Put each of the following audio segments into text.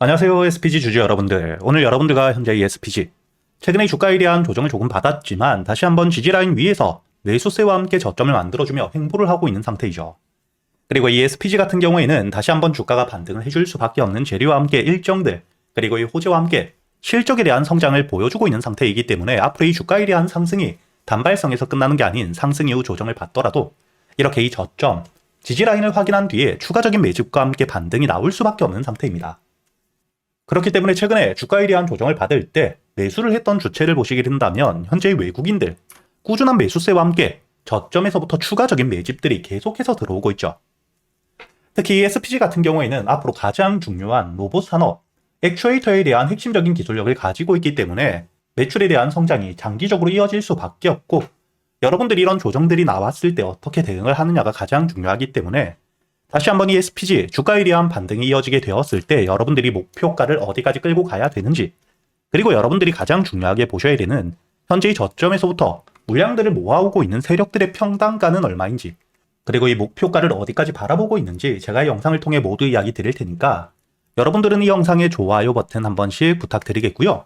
안녕하세요, SPG 주주 여러분들. 오늘 여러분들과 현재 이 SPG 최근에 주가에 대한 조정을 조금 받았지만 다시 한번 지지라인 위에서 매수세와 함께 저점을 만들어주며 횡보를 하고 있는 상태이죠. 그리고 이 SPG 같은 경우에는 다시 한번 주가가 반등을 해줄 수밖에 없는 재료와 함께 일정들, 그리고 이 호재와 함께 실적에 대한 성장을 보여주고 있는 상태이기 때문에 앞으로 이 주가에 대한 상승이 단발성에서 끝나는 게 아닌 상승 이후 조정을 받더라도 이렇게 이 저점, 지지라인을 확인한 뒤에 추가적인 매집과 함께 반등이 나올 수밖에 없는 상태입니다. 그렇기 때문에 최근에 주가에 대한 조정을 받을 때 매수를 했던 주체를 보시게 된다면 현재 외국인들 꾸준한 매수세와 함께 저점에서부터 추가적인 매집들이 계속해서 들어오고 있죠. 특히 이 SPG 같은 경우에는 앞으로 가장 중요한 로봇 산업, 액추에이터에 대한 핵심적인 기술력을 가지고 있기 때문에 매출에 대한 성장이 장기적으로 이어질 수밖에 없고, 여러분들이 이런 조정들이 나왔을 때 어떻게 대응을 하느냐가 가장 중요하기 때문에 다시 한번 이 SPG 주가에 대한 반등이 이어지게 되었을 때 여러분들이 목표가를 어디까지 끌고 가야 되는지, 그리고 여러분들이 가장 중요하게 보셔야 되는 현재의 저점에서부터 물량들을 모아오고 있는 세력들의 평단가는 얼마인지, 그리고 이 목표가를 어디까지 바라보고 있는지 제가 이 영상을 통해 모두 이야기 드릴 테니까 여러분들은 이 영상의 좋아요 버튼 한 번씩 부탁드리겠고요.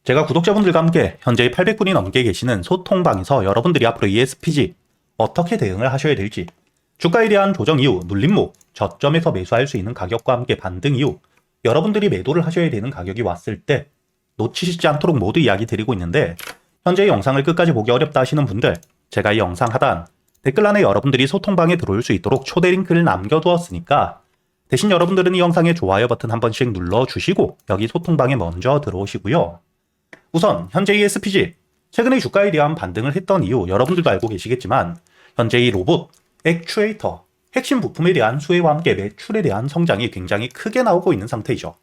제가 구독자분들과 함께 현재 800분이 넘게 계시는 소통방에서 여러분들이 앞으로 이 SPG 어떻게 대응을 하셔야 될지, 주가에 대한 조정 이후 눌림목, 저점에서 매수할 수 있는 가격과 함께 반등 이후 여러분들이 매도를 하셔야 되는 가격이 왔을 때 놓치시지 않도록 모두 이야기 드리고 있는데, 현재 영상을 끝까지 보기 어렵다 하시는 분들, 제가 이 영상 하단 댓글란에 여러분들이 소통방에 들어올 수 있도록 초대 링크를 남겨두었으니까 대신 여러분들은 이 영상에 좋아요 버튼 한 번씩 눌러주시고 여기 소통방에 먼저 들어오시고요. 우선 현재 이 SPG 최근에 주가에 대한 반등을 했던 이유 여러분들도 알고 계시겠지만 현재 이 로봇, 액추에이터, 핵심 부품에 대한 수혜와 함께 매출에 대한 성장이 굉장히 크게 나오고 있는 상태이죠.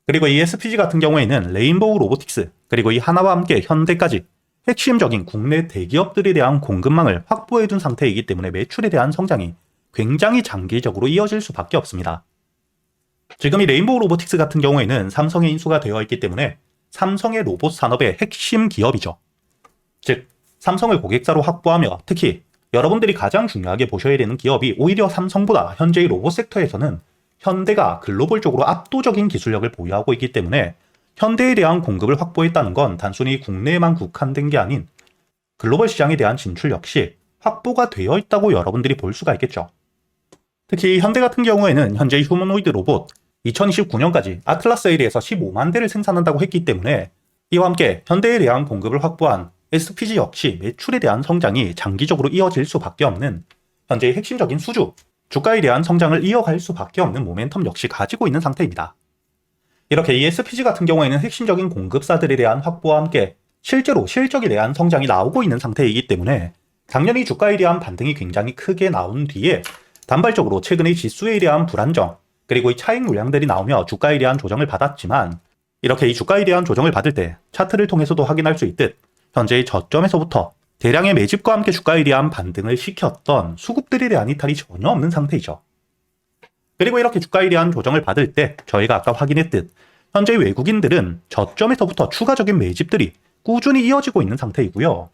그리고 이 SPG 같은 경우에는 레인보우 로보틱스, 그리고 이 하나와 함께 현대까지 핵심적인 국내 대기업들에 대한 공급망을 확보해둔 상태이기 때문에 매출에 대한 성장이 굉장히 장기적으로 이어질 수밖에 없습니다. 지금 이 레인보우 로보틱스 같은 경우에는 삼성의 인수가 되어 있기 때문에 삼성의 로봇 산업의 핵심 기업이죠. 즉, 삼성을 고객사로 확보하며 특히 여러분들이 가장 중요하게 보셔야 되는 기업이 오히려 삼성보다 현재의 로봇 섹터에서는 현대가 글로벌적으로 압도적인 기술력을 보유하고 있기 때문에 현대에 대한 공급을 확보했다는 건 단순히 국내에만 국한된 게 아닌 글로벌 시장에 대한 진출 역시 확보가 되어 있다고 여러분들이 볼 수가 있겠죠. 특히 현대 같은 경우에는 현재 휴머노이드 로봇 2029년까지 아틀라스 A에서 15만 대를 생산한다고 했기 때문에 이와 함께 현대에 대한 공급을 확보한 SPG 역시 매출에 대한 성장이 장기적으로 이어질 수밖에 없는 현재의 핵심적인 수주, 주가에 대한 성장을 이어갈 수밖에 없는 모멘텀 역시 가지고 있는 상태입니다. 이렇게 이 SPG 같은 경우에는 핵심적인 공급사들에 대한 확보와 함께 실제로 실적에 대한 성장이 나오고 있는 상태이기 때문에 당연히 주가에 대한 반등이 굉장히 크게 나온 뒤에 단발적으로 최근의 지수에 대한 불안정, 그리고 이 차익 물량들이 나오며 주가에 대한 조정을 받았지만, 이렇게 이 주가에 대한 조정을 받을 때 차트를 통해서도 확인할 수 있듯 현재의 저점에서부터 대량의 매집과 함께 주가에 대한 반등을 시켰던 수급들에 대한 이탈이 전혀 없는 상태이죠. 그리고 이렇게 주가에 대한 조정을 받을 때 저희가 아까 확인했듯 현재 외국인들은 저점에서부터 추가적인 매집들이 꾸준히 이어지고 있는 상태이고요.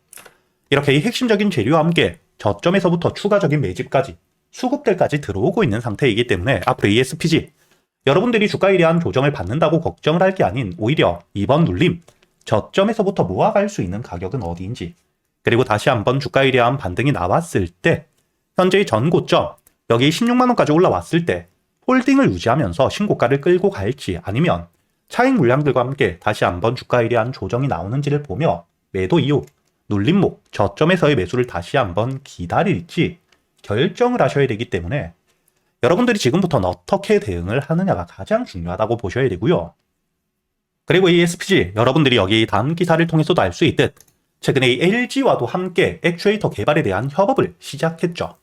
이렇게 이 핵심적인 재료와 함께 저점에서부터 추가적인 매집까지 수급들까지 들어오고 있는 상태이기 때문에 앞으로 이 SPG 여러분들이 주가에 대한 조정을 받는다고 걱정을 할 게 아닌 오히려 이번 눌림, 저점에서부터 모아갈 수 있는 가격은 어디인지, 그리고 다시 한번 주가에 대한 반등이 나왔을 때 현재의 전고점 여기 16만원까지 올라왔을 때 홀딩을 유지하면서 신고가를 끌고 갈지, 아니면 차익 물량들과 함께 다시 한번 주가에 대한 조정이 나오는지를 보며 매도 이후 눌림목, 저점에서의 매수를 다시 한번 기다릴지 결정을 하셔야 되기 때문에 여러분들이 지금부터는 어떻게 대응을 하느냐가 가장 중요하다고 보셔야 되고요. 그리고 이 SPG 여러분들이 여기 다음 기사를 통해서도 알 수 있듯 최근에 이 LG와도 함께 액추에이터 개발에 대한 협업을 시작했죠.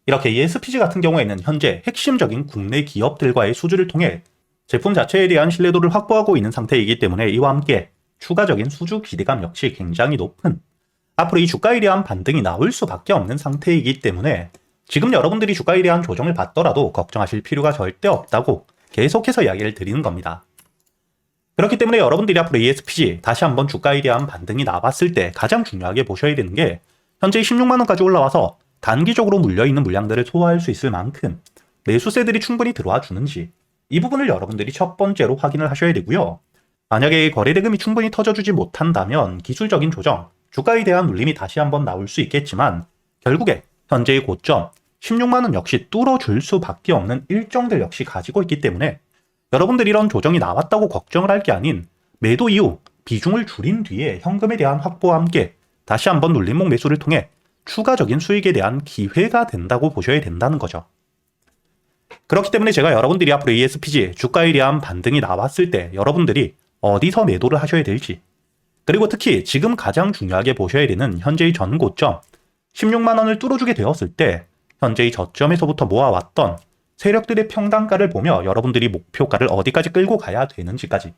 이렇게 이 SPG 같은 경우에는 현재 핵심적인 국내 기업들과의 수주를 통해 제품 자체에 대한 신뢰도를 확보하고 있는 상태이기 때문에 이와 함께 추가적인 수주 기대감 역시 굉장히 높은, 앞으로 이 주가에 대한 반등이 나올 수밖에 없는 상태이기 때문에 지금 여러분들이 주가에 대한 조정을 받더라도 걱정하실 필요가 절대 없다고 계속해서 이야기를 드리는 겁니다. 그렇기 때문에 여러분들이 앞으로 ESPG 다시 한번 주가에 대한 반등이 나왔을 때 가장 중요하게 보셔야 되는 게 현재 16만원까지 올라와서 단기적으로 물려있는 물량들을 소화할 수 있을 만큼 매수세들이 충분히 들어와 주는지, 이 부분을 여러분들이 첫 번째로 확인을 하셔야 되고요. 만약에 거래대금이 충분히 터져주지 못한다면 기술적인 조정, 주가에 대한 눌림이 다시 한번 나올 수 있겠지만 결국에 현재의 고점 16만원 역시 뚫어줄 수밖에 없는 일정들 역시 가지고 있기 때문에 여러분들이 이런 조정이 나왔다고 걱정을 할 게 아닌 매도 이후 비중을 줄인 뒤에 현금에 대한 확보와 함께 다시 한번 눌림목 매수를 통해 추가적인 수익에 대한 기회가 된다고 보셔야 된다는 거죠. 그렇기 때문에 제가 여러분들이 앞으로 ESPG 주가에 대한 반등이 나왔을 때 여러분들이 어디서 매도를 하셔야 될지, 그리고 특히 지금 가장 중요하게 보셔야 되는 현재의 전 고점 16만원을 뚫어주게 되었을 때 현재의 저점에서부터 모아왔던 세력들의 평단가를 보며 여러분들이 목표가를 어디까지 끌고 가야 되는지까지,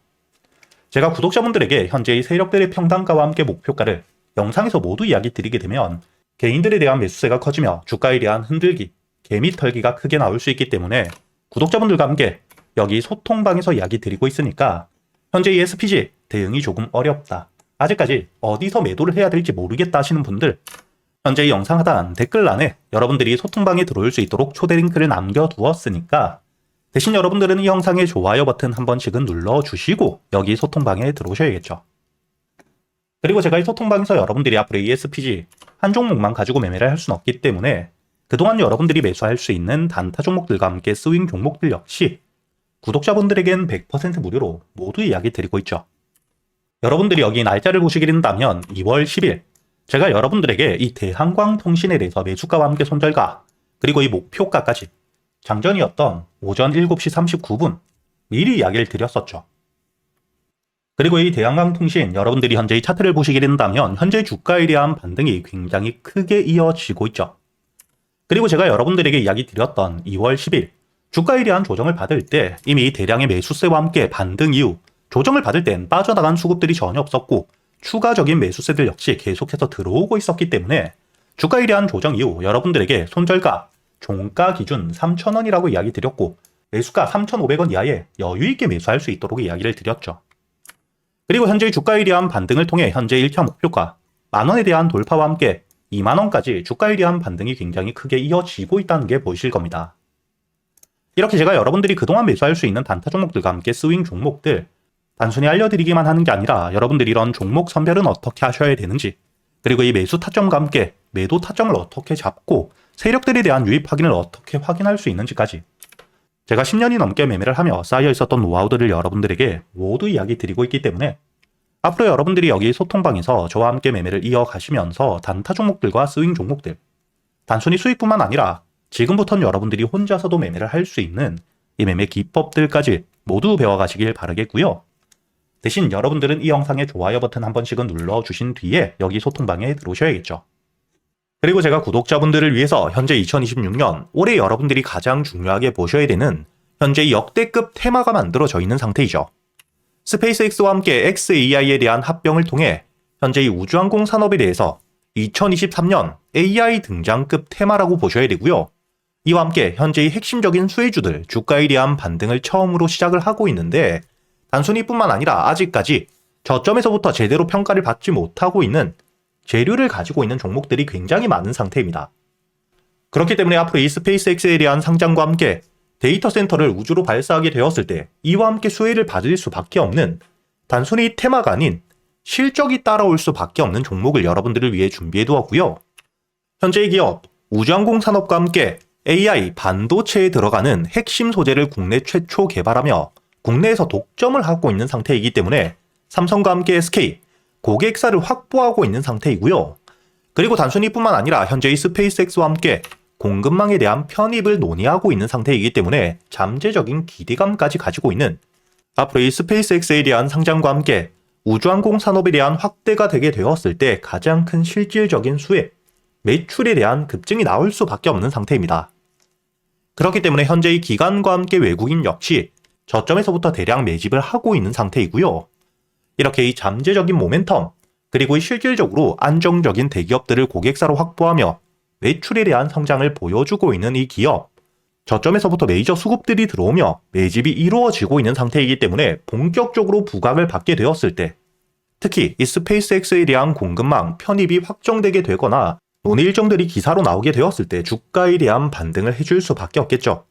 제가 구독자분들에게 현재의 세력들의 평단가와 함께 목표가를 영상에서 모두 이야기 드리게 되면 개인들에 대한 매수세가 커지며 주가에 대한 흔들기, 개미 털기가 크게 나올 수 있기 때문에 구독자분들과 함께 여기 소통방에서 이야기 드리고 있으니까 현재 ESPG 대응이 조금 어렵다, 아직까지 어디서 매도를 해야 될지 모르겠다 하시는 분들, 현재 이 영상 하단 댓글란에 여러분들이 소통방에 들어올 수 있도록 초대 링크를 남겨두었으니까 대신 여러분들은 이 영상의 좋아요 버튼 한 번씩은 눌러주시고 여기 소통방에 들어오셔야겠죠. 그리고 제가 이 소통방에서 여러분들이 앞으로 ESPG 한 종목만 가지고 매매를 할 수는 없기 때문에 그동안 여러분들이 매수할 수 있는 단타 종목들과 함께 스윙 종목들 역시 구독자분들에겐 100% 무료로 모두 이야기 드리고 있죠. 여러분들이 여기 날짜를 보시게 된다면 2월 10일 제가 여러분들에게 이 대한광통신에 대해서 매수가와 함께 손절가 그리고 이 목표가까지 장전이었던 오전 7시 39분 미리 이야기를 드렸었죠. 그리고 이 대한광통신 여러분들이 현재 이 차트를 보시게 된다면 현재 주가에 대한 반등이 굉장히 크게 이어지고 있죠. 그리고 제가 여러분들에게 이야기 드렸던 2월 10일 주가에 대한 조정을 받을 때 이미 대량의 매수세와 함께 반등 이후 조정을 받을 땐 빠져나간 수급들이 전혀 없었고 추가적인 매수세들 역시 계속해서 들어오고 있었기 때문에 주가에 대한 조정 이후 여러분들에게 손절가, 종가 기준 3,000원이라고 이야기 드렸고 매수가 3,500원 이하에 여유있게 매수할 수 있도록 이야기를 드렸죠. 그리고 현재의 주가에 대한 반등을 통해 현재 1차 목표가 만원에 대한 돌파와 함께 2만원까지 주가에 대한 반등이 굉장히 크게 이어지고 있다는 게 보이실 겁니다. 이렇게 제가 여러분들이 그동안 매수할 수 있는 단타 종목들과 함께 스윙 종목들 단순히 알려드리기만 하는 게 아니라 여러분들이 이런 종목 선별은 어떻게 하셔야 되는지, 그리고 이 매수 타점과 함께 매도 타점을 어떻게 잡고 세력들에 대한 유입 확인을 어떻게 확인할 수 있는지까지 제가 10년이 넘게 매매를 하며 쌓여 있었던 노하우들을 여러분들에게 모두 이야기 드리고 있기 때문에 앞으로 여러분들이 여기 소통방에서 저와 함께 매매를 이어가시면서 단타 종목들과 스윙 종목들 단순히 수익뿐만 아니라 지금부터는 여러분들이 혼자서도 매매를 할 수 있는 이 매매 기법들까지 모두 배워가시길 바라겠고요. 대신 여러분들은 이 영상의 좋아요 버튼 한 번씩은 눌러주신 뒤에 여기 소통방에 들어오셔야겠죠. 그리고 제가 구독자분들을 위해서 현재 2026년 올해 여러분들이 가장 중요하게 보셔야 되는 현재 역대급 테마가 만들어져 있는 상태이죠. 스페이스X와 함께 xAI에 대한 합병을 통해 현재 이 우주항공 산업에 대해서 2023년 AI 등장급 테마라고 보셔야 되고요. 이와 함께 현재의 핵심적인 수혜주들 주가에 대한 반등을 처음으로 시작을 하고 있는데 단순히 뿐만 아니라 아직까지 저점에서부터 제대로 평가를 받지 못하고 있는 재료를 가지고 있는 종목들이 굉장히 많은 상태입니다. 그렇기 때문에 앞으로 이 스페이스X에 대한 상장과 함께 데이터 센터를 우주로 발사하게 되었을 때 이와 함께 수혜를 받을 수밖에 없는 단순히 테마가 아닌 실적이 따라올 수밖에 없는 종목을 여러분들을 위해 준비해 두었고요. 현재의 기업 우주항공 산업과 함께 AI 반도체에 들어가는 핵심 소재를 국내 최초 개발하며 국내에서 독점을 하고 있는 상태이기 때문에 삼성과 함께 SK, 고객사를 확보하고 있는 상태이고요. 그리고 단순히 뿐만 아니라 현재의 스페이스X와 함께 공급망에 대한 편입을 논의하고 있는 상태이기 때문에 잠재적인 기대감까지 가지고 있는 앞으로 이 스페이스X에 대한 상장과 함께 우주항공 산업에 대한 확대가 되게 되었을 때 가장 큰 실질적인 수혜, 매출에 대한 급증이 나올 수밖에 없는 상태입니다. 그렇기 때문에 현재의 기관과 함께 외국인 역시 저점에서부터 대량 매집을 하고 있는 상태이고요. 이렇게 이 잠재적인 모멘텀, 그리고 이 실질적으로 안정적인 대기업들을 고객사로 확보하며 매출에 대한 성장을 보여주고 있는 이 기업, 저점에서부터 메이저 수급들이 들어오며 매집이 이루어지고 있는 상태이기 때문에 본격적으로 부각을 받게 되었을 때 특히 이 스페이스X에 대한 공급망 편입이 확정되게 되거나 논의 일정들이 기사로 나오게 되었을 때 주가에 대한 반등을 해줄 수밖에 없겠죠.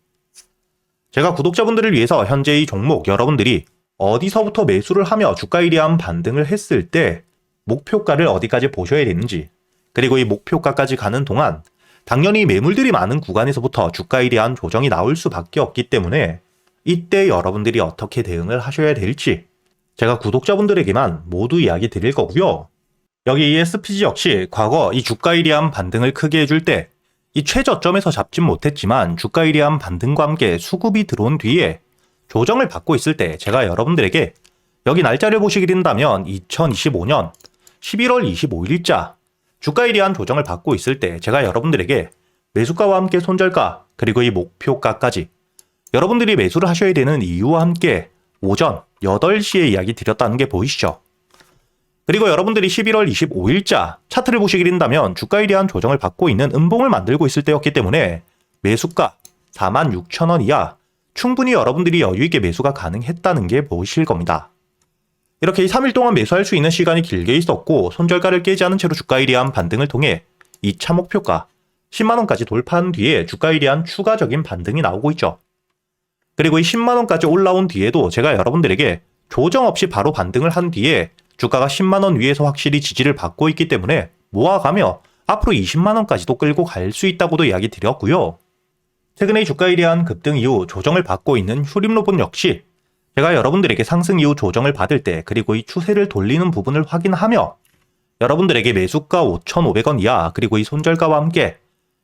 제가 구독자분들을 위해서 현재 이 종목 여러분들이 어디서부터 매수를 하며 주가 이리한 반등을 했을 때 목표가를 어디까지 보셔야 되는지, 그리고 이 목표가까지 가는 동안 당연히 매물들이 많은 구간에서부터 주가 이리한 조정이 나올 수밖에 없기 때문에 이때 여러분들이 어떻게 대응을 하셔야 될지 제가 구독자분들에게만 모두 이야기 드릴 거고요. 여기 이 SPG 역시 과거 이 주가 이리한 반등을 크게 해줄 때 이 최저점에서 잡진 못했지만 주가 이리한 반등과 함께 수급이 들어온 뒤에 조정을 받고 있을 때 제가 여러분들에게 여기 날짜를 보시게 된다면 2025년 11월 25일자 주가 이리한 조정을 받고 있을 때 제가 여러분들에게 매수가와 함께 손절가 그리고 이 목표가까지 여러분들이 매수를 하셔야 되는 이유와 함께 오전 8시에 이야기 드렸다는 게 보이시죠? 그리고 여러분들이 11월 25일자 차트를 보시게 된다면 주가 이리한 조정을 받고 있는 음봉을 만들고 있을 때였기 때문에 매수가 46,000원 이하 충분히 여러분들이 여유있게 매수가 가능했다는 게 보이실 겁니다. 이렇게 3일 동안 매수할 수 있는 시간이 길게 있었고 손절가를 깨지 않은 채로 주가 이리한 반등을 통해 2차 목표가 10만원까지 돌파한 뒤에 주가 이리한 추가적인 반등이 나오고 있죠. 그리고 이 10만원까지 올라온 뒤에도 제가 여러분들에게 조정 없이 바로 반등을 한 뒤에 주가가 10만원 위에서 확실히 지지를 받고 있기 때문에 모아가며 앞으로 20만원까지도 끌고 갈 수 있다고도 이야기 드렸고요. 최근에 주가 이리한 급등 이후 조정을 받고 있는 휴림로봇 역시 제가 여러분들에게 상승 이후 조정을 받을 때 그리고 이 추세를 돌리는 부분을 확인하며 여러분들에게 매수가 5,500원 이하 그리고 이 손절가와 함께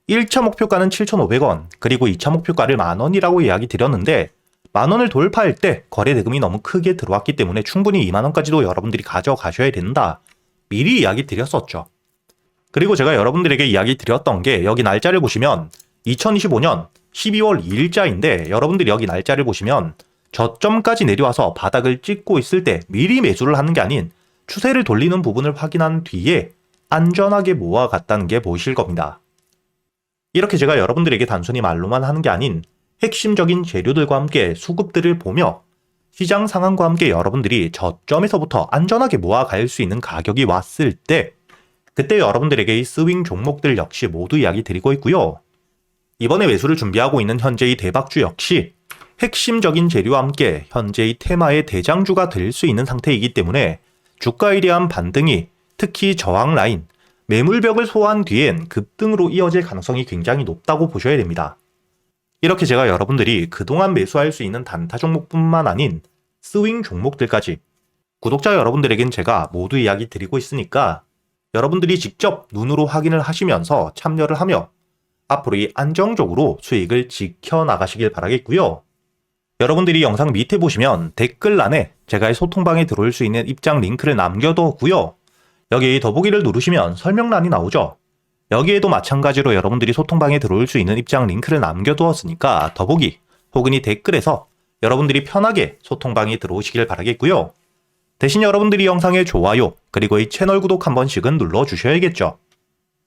1차 목표가는 7,500원 그리고 2차 목표가를 만원이라고 이야기 드렸는데 만원을 돌파할 때 거래 대금이 너무 크게 들어왔기 때문에 충분히 2만원까지도 여러분들이 가져가셔야 된다. 미리 이야기 드렸었죠. 그리고 제가 여러분들에게 이야기 드렸던 게 여기 날짜를 보시면 2025년 12월 2일자인데 여러분들이 여기 날짜를 보시면 저점까지 내려와서 바닥을 찍고 있을 때 미리 매수를 하는 게 아닌 추세를 돌리는 부분을 확인한 뒤에 안전하게 모아갔다는 게 보이실 겁니다. 이렇게 제가 여러분들에게 단순히 말로만 하는 게 아닌 핵심적인 재료들과 함께 수급들을 보며 시장 상황과 함께 여러분들이 저점에서부터 안전하게 모아갈 수 있는 가격이 왔을 때 그때 여러분들에게 이 스윙 종목들 역시 모두 이야기 드리고 있고요. 이번에 매수를 준비하고 있는 현재의 대박주 역시 핵심적인 재료와 함께 현재의 테마의 대장주가 될 수 있는 상태이기 때문에 주가에 대한 반등이 특히 저항 라인, 매물벽을 소화한 뒤엔 급등으로 이어질 가능성이 굉장히 높다고 보셔야 됩니다. 이렇게 제가 여러분들이 그동안 매수할 수 있는 단타 종목뿐만 아닌 스윙 종목들까지 구독자 여러분들에겐 제가 모두 이야기 드리고 있으니까 여러분들이 직접 눈으로 확인을 하시면서 참여를 하며 앞으로 이 안정적으로 수익을 지켜나가시길 바라겠고요. 여러분들이 영상 밑에 보시면 댓글란에 제가 이 소통방에 들어올 수 있는 입장 링크를 남겨뒀고요. 여기 더보기를 누르시면 설명란이 나오죠. 여기에도 마찬가지로 여러분들이 소통방에 들어올 수 있는 입장 링크를 남겨두었으니까 더보기 혹은 이 댓글에서 여러분들이 편하게 소통방에 들어오시길 바라겠고요. 대신 여러분들이 영상의 좋아요 그리고 이 채널 구독 한 번씩은 눌러주셔야겠죠.